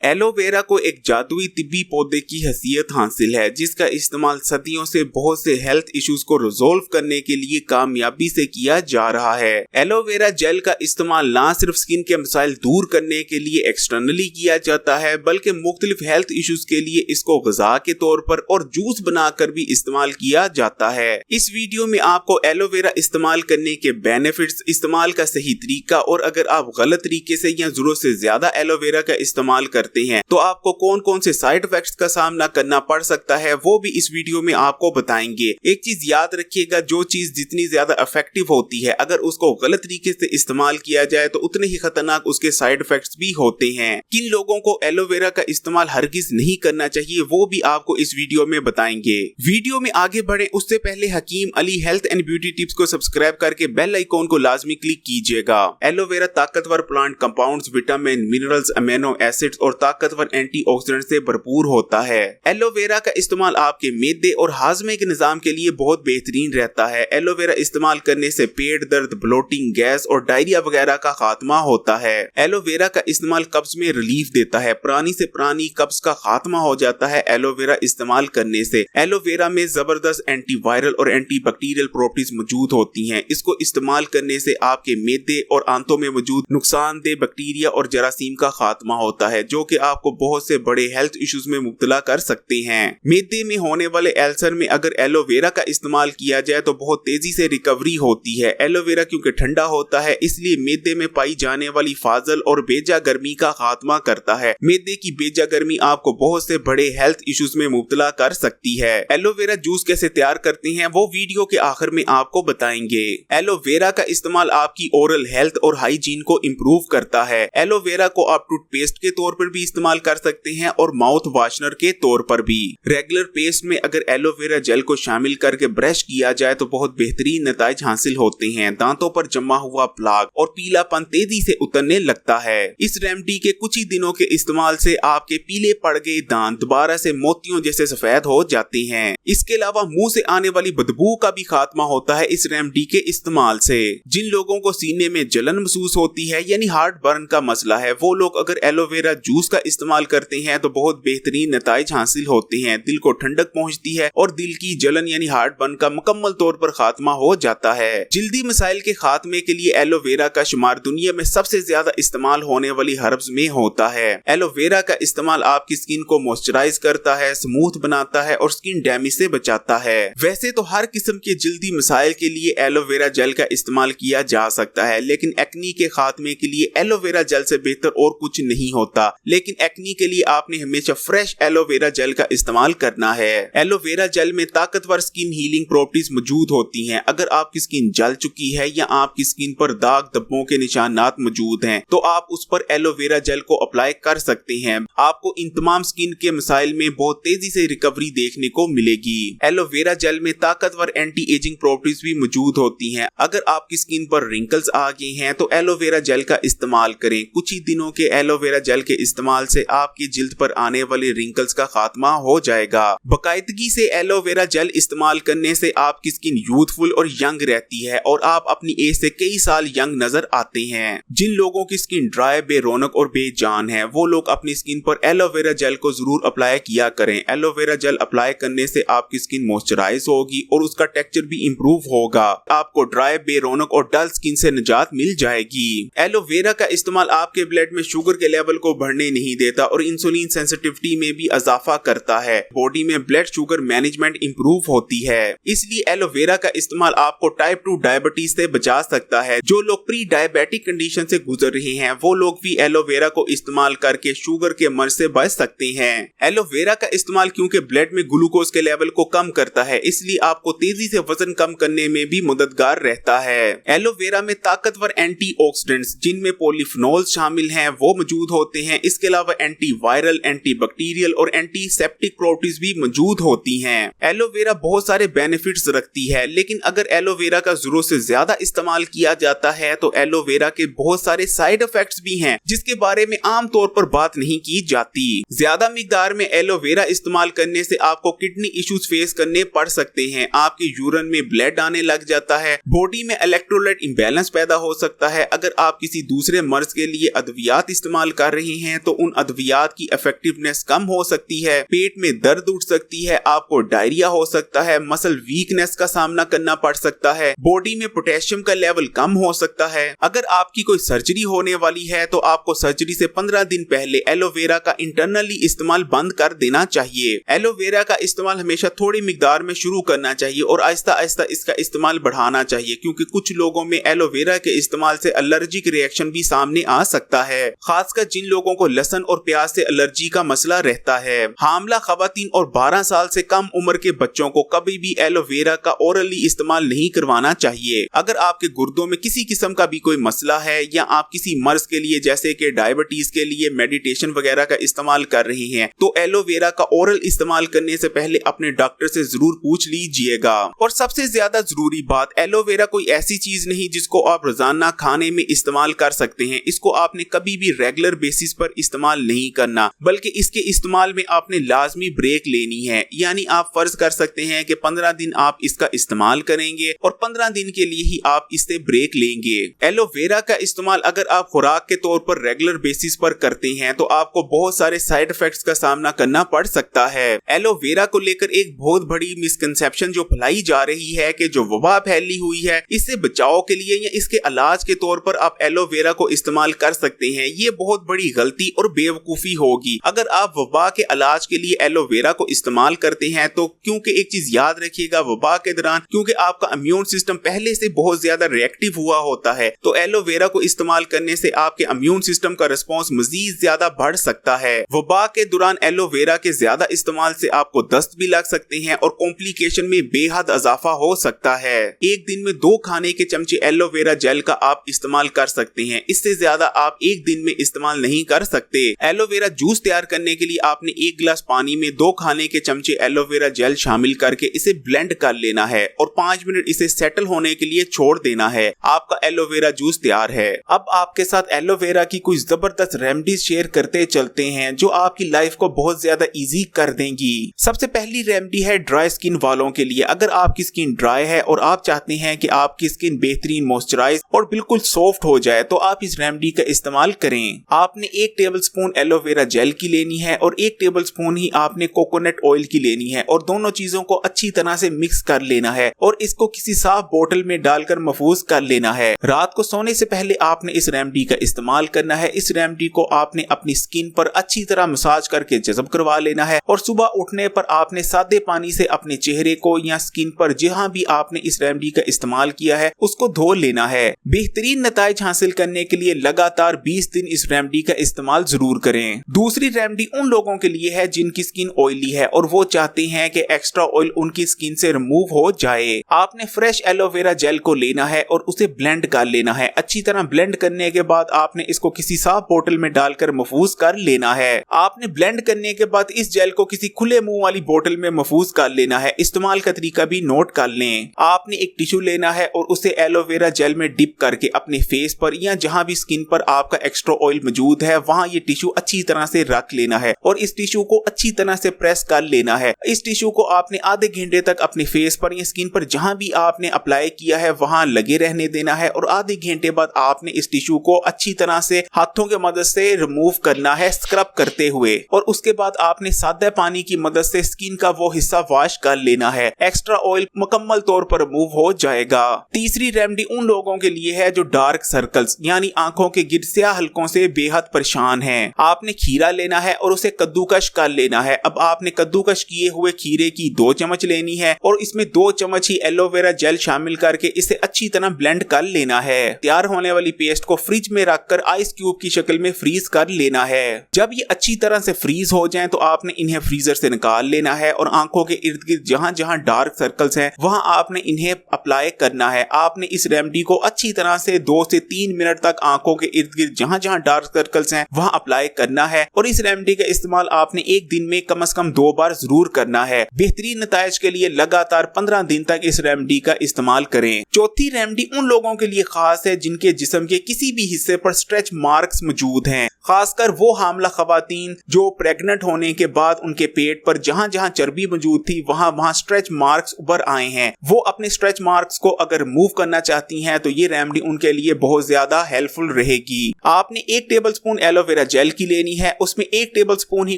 Aloe vera को एक जादुई तिब्बी पौधे की हैसियत हासिल है, जिसका इस्तेमाल सदियों से बहुत से हेल्थ इश्यूज को रिजोल्व करने के लिए कामयाबी से किया जा रहा है। एलोवेरा जेल का इस्तेमाल न सिर्फ स्किन के मसाइल दूर करने के लिए एक्सटर्नली किया जाता है, बल्कि मुख्तलिफ हेल्थ इश्यूज के लिए इसको ग़िज़ा के तौर पर और जूस बनाकर भी इस्तेमाल किया जाता है। इस वीडियो में आपको एलोवेरा इस्तेमाल करने के बेनिफिट्स, इस्तेमाल का सही तरीका और अगर आप गलत तरीके से या जरूरत से ज्यादा एलोवेरा का इस्तेमाल करते हैं तो आपको कौन कौन से साइड इफेक्ट्स का सामना करना पड़ सकता है, वो भी इस वीडियो में आपको बताएंगे। एक चीज याद रखिएगा, जो चीज जितनी ज्यादा इफेक्टिव होती है, अगर उसको गलत तरीके से इस्तेमाल किया जाए तो उतने ही खतरनाक उसके साइड इफेक्ट्स भी होते हैं। किन लोगों को एलोवेरा का इस्तेमाल हरगिज नहीं करना चाहिए, वो भी आपको इस वीडियो में बताएंगे। वीडियो में आगे बढ़े उससे पहले Hakeem Ali health and beauty tips को सब्सक्राइब करके बेल आइकॉन को लाजमी क्लिक कीजिएगा। एलोवेरा ताकतवर plant compounds, vitamin, minerals, amino acids और ताकतवर एंटीऑक्सीडेंट से भरपूर होता है। एलोवेरा का इस्तेमाल आपके मैदे और हाजमे के निजाम के लिए बहुत बेहतरीन रहता है। एलोवेरा इस्तेमाल करने से पेट दर्द, ब्लोटिंग, गैस और डायरिया वगैरह का खात्मा होता है। एलोवेरा का इस्तेमाल कब्ज में रिलीफ देता है। पुरानी से पुरानी कब्ज का खात्मा हो जाता है एलोवेरा इस्तेमाल करने से। एलोवेरा में जबरदस्त एंटीवायरल और एंटीबैक्टीरियल प्रॉपर्टीज मौजूद होती हैं। इसको इस्तेमाल करने से आपके मैदे और आंतों में मौजूद नुकसानदेह बैक्टीरिया और जरासीम का खात्मा होता है, जो कि आपको बहुत से बड़े हेल्थ इश्यूज में मुब्तला कर सकते हैं। मैदे में होने वाले अल्सर में अगर एलोवेरा का इस्तेमाल किया जाए तो बहुत तेजी से रिकवरी होती है। एलोवेरा क्योंकि ठंडा होता है, इसलिए मैदे में पाई जाने वाली फाजल और बेजा गर्मी का खात्मा करता है। मैदे की बेजा गर्मी आपको बहुत से बड़े हेल्थ इश्यूज में मुब्तला कर सकती है। एलोवेरा जूस कैसे तैयार करते हैं वो वीडियो के आखिर में आपको बताएंगे। एलोवेरा का इस्तेमाल आपकी ओरल हेल्थ और हाइजीन को इम्प्रूव करता है। एलोवेरा को आप टूथपेस्ट के तौर पर भी इस्तेमाल कर सकते हैं और माउथ वाशनर के तौर पर भी। रेगुलर पेस्ट में अगर एलोवेरा जेल को शामिल करके ब्रश किया जाए तो बहुत बेहतरीन नताइज हासिल होते हैं। दांतों पर जमा हुआ प्लाक और पीलापन तेजी से उतरने लगता है। इस रेमेडी के कुछ ही दिनों के इस्तेमाल से आपके पीले पड़ गए दांत दोबारा से मोतियों जैसे सफेद हो जाते हैं। इसके अलावा मुंह से आने वाली बदबू का भी खात्मा होता है इस रेमेडी के इस्तेमाल से। जिन लोगों को सीने में जलन महसूस होती है यानी हार्ट बर्न का मसला है, वो लोग अगर एलोवेरा जूस का इस्तेमाल करते हैं तो बहुत बेहतरीन नताइज हासिल होते हैं। दिल को ठंडक पहुंचती है और दिल की जलन यानी हार्ट बर्न का मुकम्मल तौर पर खात्मा हो जाता है। जल्दी मसाइल के खात्मे के लिए एलोवेरा का शुमार दुनिया में सबसे ज्यादा इस्तेमाल होने वाली हर्ब्स में होता है। एलोवेरा का इस्तेमाल आपकी स्किन को मॉइस्चराइज करता है, स्मूथ बनाता है और स्किन डैमेज से बचाता है। वैसे तो हर किस्म के जल्दी मसाइल के लिए एलोवेरा जेल का इस्तेमाल किया जा सकता है, लेकिन एक्नी के खात्मे के लिए एलोवेरा जेल से बेहतर और कुछ नहीं होता। लेकिन एक्नी के लिए आपने हमेशा फ्रेश एलोवेरा जेल का इस्तेमाल करना है। एलोवेरा जेल में ताकतवर स्किन हीलिंग प्रॉपर्टीज मौजूद होती हैं। अगर आपकी स्किन जल चुकी है या आपकी स्किन पर दाग धब्बों के निशानात मौजूद हैं तो आप उस पर एलोवेरा जेल को अप्लाई कर सकते हैं। आपको इन तमाम स्किन के मसाइल में बहुत तेजी से रिकवरी देखने को मिलेगी। एलोवेरा जेल में ताकतवर एंटी एजिंग प्रॉपर्टीज भी मौजूद होती हैं। अगर आपकी स्किन पर रिंकल्स आ गए हैं तो एलोवेरा जेल का इस्तेमाल करें। कुछ ही दिनों के एलोवेरा जेल के इस्तेमाल से आपकी जिल्द पर आने वाले रिंकल्स का खात्मा हो जाएगा। बाकायदगी से एलोवेरा जेल इस्तेमाल करने से आपकी स्किन यूथफुल और यंग रहती है और आप अपनी एज से कई साल यंग नजर आते हैं। जिन लोगों की स्किन ड्राई, बेरौनक और बेजान है, वो लोग अपनी स्किन पर एलोवेरा जेल को जरूर अप्लाई किया करें। एलोवेरा जेल अप्लाई करने से आपकी स्किन मॉइस्चराइज होगी और उसका टेक्सचर भी इम्प्रूव होगा। आपको ड्राई, बेरौनक और डल स्किन से निजात मिल जाएगी। एलोवेरा का इस्तेमाल आपके ब्लड में शुगर के लेवल को बढ़ने नहीं देता और इंसुलिन सेंसिटिविटी में भी इजाफा करता है। बॉडी में ब्लड शुगर मैनेजमेंट इम्प्रूव होती है। इसलिए एलोवेरा का इस्तेमाल आपको टाइप 2 डायबिटीज से बचा सकता है। जो लोग प्री डायबिटिक कंडीशन से गुजर रहे हैं वो लोग भी एलोवेरा को इस्तेमाल करके शुगर के मर्ज से बच सकते हैं। एलोवेरा का इस्तेमाल क्योंकि ब्लड में ग्लूकोज के लेवल को कम करता है, इसलिए आपको तेजी से वजन कम करने में भी मददगार रहता है। एलोवेरा में ताकतवर एंटीऑक्सीडेंट्स जिनमें पॉलीफिनोल शामिल हैं वो मौजूद होते हैं। इसके अलावा एंटीवायरल, एंटीबैक्टीरियल और एंटीसेप्टिक प्रॉपर्टीज भी मौजूद होती हैं। एलोवेरा बहुत सारे बेनिफिट्स रखती है, लेकिन अगर एलोवेरा का जरूरत से ज्यादा इस्तेमाल किया जाता है तो एलोवेरा के बहुत सारे साइड इफेक्ट्स भी हैं जिसके बारे में आम तौर पर बात नहीं की जाती। ज्यादा मिकदार में एलोवेरा इस्तेमाल करने से आपको किडनी इश्यूज फेस करने पड़ सकते हैं। आपके यूरिन में ब्लड आने लग जाता है, बॉडी में इलेक्ट्रोलाइट इम्बैलेंस पैदा हो सकता है। अगर आप किसी दूसरे मर्ज के लिए अद्वियात इस्तेमाल कर रहे हैं तो उन अद्वियात की इफेक्टिवनेस कम हो सकती है, पेट में दर्द उठ सकती है, आपको डायरिया हो सकता है, मसल वीकनेस का सामना करना पड़ सकता है, बॉडी में पोटेशियम का लेवल कम हो सकता है। अगर आपकी कोई सर्जरी होने वाली है तो आपको सर्जरी से 15 दिन पहले एलोवेरा का इंटरनली इस्तेमाल बंद कर देना चाहिए। एलोवेरा का इस्तेमाल हमेशा थोड़ी मिकदार में शुरू करना चाहिए और आहिस्ता आहिस्ता इसका इस्तेमाल बढ़ाना चाहिए, क्योंकि कुछ लोगों में एलोवेरा के इस्तेमाल से एलर्जिक रिएक्शन भी सामने आ सकता है, खासकर जिन लोगों को लहसुन और प्याज से एलर्जी का मसला रहता है। हामला खवातीन और 12 साल से कम उम्र के बच्चों को कभी भी एलोवेरा का ओरली इस्तेमाल नहीं करवाना चाहिए। अगर आपके गुर्दों में किसी किस्म का भी कोई मसला है या आप किसी मर्ज के लिए जैसे कि डायबिटीज के लिए मेडिटेशन वगैरह का इस्तेमाल कर रहे हैं तो एलोवेरा का ओरल इस्तेमाल करने से पहले अपने डॉक्टर से जरूर पूछ लीजिएगा। और सबसे ज्यादा जरूरी बात, एलोवेरा कोई ऐसी चीज नहीं जिसको आप रोजाना खाने में इस्तेमाल कर सकते हैं। इसको आपने कभी भी रेगुलर बेसिस पर इस्तेमाल नहीं करना, बल्कि इसके इस्तेमाल में आपने लाजमी ब्रेक लेनी है। यानी आप फर्ज कर सकते हैं कि 15 दिन आप इसका इस्तेमाल करेंगे और 15 दिन के लिए ही आप इससे ब्रेक लेंगे। एलोवेरा का इस्तेमाल अगर आप खुराक के तौर पर रेगुलर बेसिस पर करते हैं तो आपको बहुत सारे साइड इफेक्ट्स का सामना करना पड़ सकता है। एलोवेरा को लेकर एक बहुत बड़ी मिसकंसेप्शन जो फैलाई जा रही है कि जो वबा फैली हुई है इससे बचाव के लिए या इसके इलाज के तौर पर आप एलोवेरा को इस्तेमाल कर सकते हैं, ये बहुत बड़ी गलती और बेवकूफी होगी। अगर आप वबा के इलाज के लिए एलोवेरा को इस्तेमाल करते हैं तो क्योंकि एक चीज याद रखिएगा, वबा के दौरान क्योंकि आपका इम्यून सिस्टम पहले से बहुत ज्यादा रिएक्टिव हुआ होता है तो एलोवेरा को इस्तेमाल करने से आपके इम्यून सिस्टम का रिस्पॉन्स मजीद ज्यादा बढ़ सकता है। वबा के दौरान एलोवेरा के ज्यादा इस्तेमाल से आपको दस्त भी लग सकते हैं और कॉम्प्लिकेशन में बेहद इजाफा हो सकता है। एक दिन में 2 खाने के चमचे एलोवेरा जेल का आप इस्तेमाल कर सकते हैं, इससे ज्यादा आप एक दिन में इस्तेमाल नहीं कर सकते। एलोवेरा जूस तैयार करने के लिए आपने 1 गिलास पानी में 2 खाने के चमचे एलोवेरा जेल शामिल करके इसे ब्लेंड कर लेना है और 5 मिनट इसे सेटल होने के लिए छोड़ देना है। आपका एलोवेरा जूस तैयार है। अब आपके साथ एलोवेरा की कुछ जबरदस्त रेमेडीज शेयर करते चलते हैं जो आपकी लाइफ को बहुत ज्यादा इजी कर देंगी। सबसे पहली रेमेडी है ड्राई स्किन वालों के लिए। अगर आपकी स्किन ड्राई है और आप चाहते हैं कि आपकी स्किन बेहतरीन मॉइस्चराइज और बिल्कुल सॉफ्ट हो जाए तो आप इस रेमेडी का इस्तेमाल करें। आपने 1 टेबलस्पून एलोवेरा जेल की लेनी है और 1 टेबलस्पून ही आपने कोकोनट ऑयल की लेनी है और दोनों चीजों को अच्छी तरह से मिक्स कर लेना है और इसको किसी साफ बोतल में डालकर महफूज कर लेना है। रात को सोने से पहले आपने इस रेमेडी का इस्तेमाल करना है। इस रेमेडी को आपने अपनी स्किन पर अच्छी तरह मसाज करके जज़ब करवा लेना है और सुबह उठने पर आपने सादे पानी से अपने चेहरे को या स्किन पर जहां भी आपने इस रेमेडी का इस्तेमाल किया है उसको धो लेना है। बेहतरीन नताइज हासिल करने के लिए लगातार 20 दिन इस रेमेडी का इस्तेमाल जरूर करें। दूसरी रेमेडी उन लोगों के लिए है जिनकी स्किन ऑयली है और वो चाहते हैं कि एक्स्ट्रा ऑयल उनकी स्किन से रिमूव हो जाए। आपने फ्रेश एलोवेरा जेल को लेना है और उसे ब्लेंड कर लेना है। अच्छी तरह ब्लेंड करने के बाद आपने इसको किसी साफ बोतल में डालकर महफूज कर लेना है। आपने ब्लेंड करने के बाद इस जेल को किसी खुले मुंह वाली बोतल में महफूज कर लेना है। इस्तेमाल का तरीका भी नोट कर लें। आपने एक टिश्यू लेना है और उसे एलोवेरा जेल में डिप करके अपने फेस पर या जहां भी स्किन पर आपका एक्स्ट्रा ऑयल मौजूद है वहां ये टिश्यू अच्छी तरह से रख लेना है और इस टिश्यू को अच्छी तरह से प्रेस कर लेना है। इस टिश्यू को आपने आधे घंटे तक अपने फेस पर या स्किन पर जहां भी आपने अप्लाई किया है वहां लगे रहने देना है और आधे घंटे बाद आपने इस टिश्यू को अच्छी तरह से हाथों की मदद से रिमूव करना है स्क्रब करते हुए और उसके बाद आपने सादे पानी की मदद से स्किन का वो हिस्सा वॉश कर लेना है। एक्स्ट्रा ऑयल मुकम्मल तौर पर रिमूव हो जाएगा। तीसरी रेमेडी उन लोगों के लिए है जो डार्क सर्कल्स यानी आंखों के गिर्द स्याह हलकों से बेहद परेशान हैं। आपने खीरा लेना है और उसे कद्दूकश कर लेना है। अब आपने कद्दूकश किए हुए खीरे की 2 चम्मच लेनी है और इसमें 2 चम्मच ही एलोवेरा जेल शामिल करके इसे अच्छी तरह ब्लेंड कर लेना है। तैयार होने वाली पेस्ट को फ्रिज में रखकर आइस क्यूब की शक्ल में फ्रीज कर लेना है। जब ये अच्छी तरह से फ्रीज हो जाएं तो आपने इन्हें फ्रीजर से निकाल लेना है और आंखों के इर्द गिर्द जहां जहां डार्क सर्कल्स हैं वहां आपने इन्हें अप्लाई करना है। आपने इस रेमेडी को अच्छी तरह से 2 से 3 मिनट तक आंखों के इर्द गिर्द जहां जहां डार्क सर्कल्स हैं वहां अप्लाई करना है और इस रेमेडी का इस्तेमाल आपने एक दिन में कम से कम 2 बार जरूर करना है। बेहतरीन नताइज के लिए लगातार 15 दिन तक इस रेमेडी का इस्तेमाल करें। चौथी रेमेडी उन लोगों के लिए खास है जिनके जिस्म के किसी भी हिस्से पर स्ट्रेच मार्क्स मौजूद हैं, खासकर वो हामला खवातीन जो प्रेग्नेंट होने के बाद उनके पेट पर जहां जहां चर्बी मौजूद थी वहां वहां स्ट्रेच मार्क्स उभर आए हैं। वो अपने स्ट्रेच मार्क्स को अगर रिमूव करना चाहती हैं तो ये रेमेडी उनके लिए बहुत ज्यादा हेल्पफुल रहेगी। आपने 1 टेबलस्पून एलोवेरा एलोवेरा जेल की लेनी है, उसमें 1 टेबलस्पून ही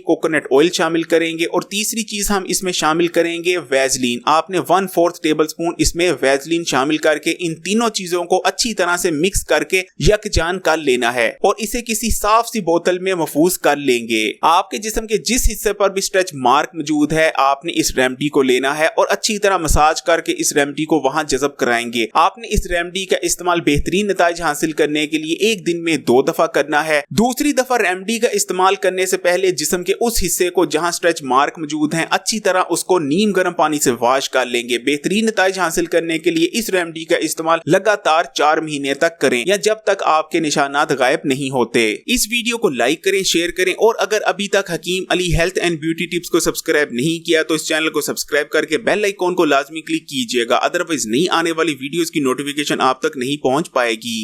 कोकोनट ऑयल शामिल करेंगे और तीसरी चीज हम इसमें शामिल करेंगे वैसलीन। आपने 1/4 टेबलस्पून इसमें वैसलीन शामिल करके इन तीनों चीजों को अच्छी तरह से मिक्स करके यकजान कर लेना है और इसे किसी साफ सी बोतल में महफूज कर लेंगे। आपके जिस्म के जिस हिस्से पर भी स्ट्रेच मार्क मौजूद है आपने इस रेमेडी को लेना है और अच्छी तरह मसाज करके इस रेमेडी को वहां जज़ब कराएंगे। आपने इस रेमेडी का इस्तेमाल बेहतरीन नतीजे हासिल करने के लिए एक दिन में 2 दफा करना है। दूसरी दफा रेमेडी का इस्तेमाल करने से पहले जिस्म के उस हिस्से को जहां स्ट्रेच मार्क मौजूद हैं अच्छी तरह उसको नीम गर्म पानी से वॉश कर लेंगे। बेहतरीन नतीजे हासिल करने के लिए इस रेमेडी का इस्तेमाल लगातार 4 महीने तक करें या जब तक आपके निशानात गायब नहीं होते। इस वीडियो को लाइक करें, शेयर करें और अगर अभी तक Hakeem Ali health and beauty tips को सब्सक्राइब नहीं किया तो इस चैनल को सब्सक्राइब करके बेल आइकॉन को लाजमी क्लिक कीजिएगा, अदरवाइज नई आने वाली वीडियोस की नोटिफिकेशन आप तक नहीं पहुंच पाएगी।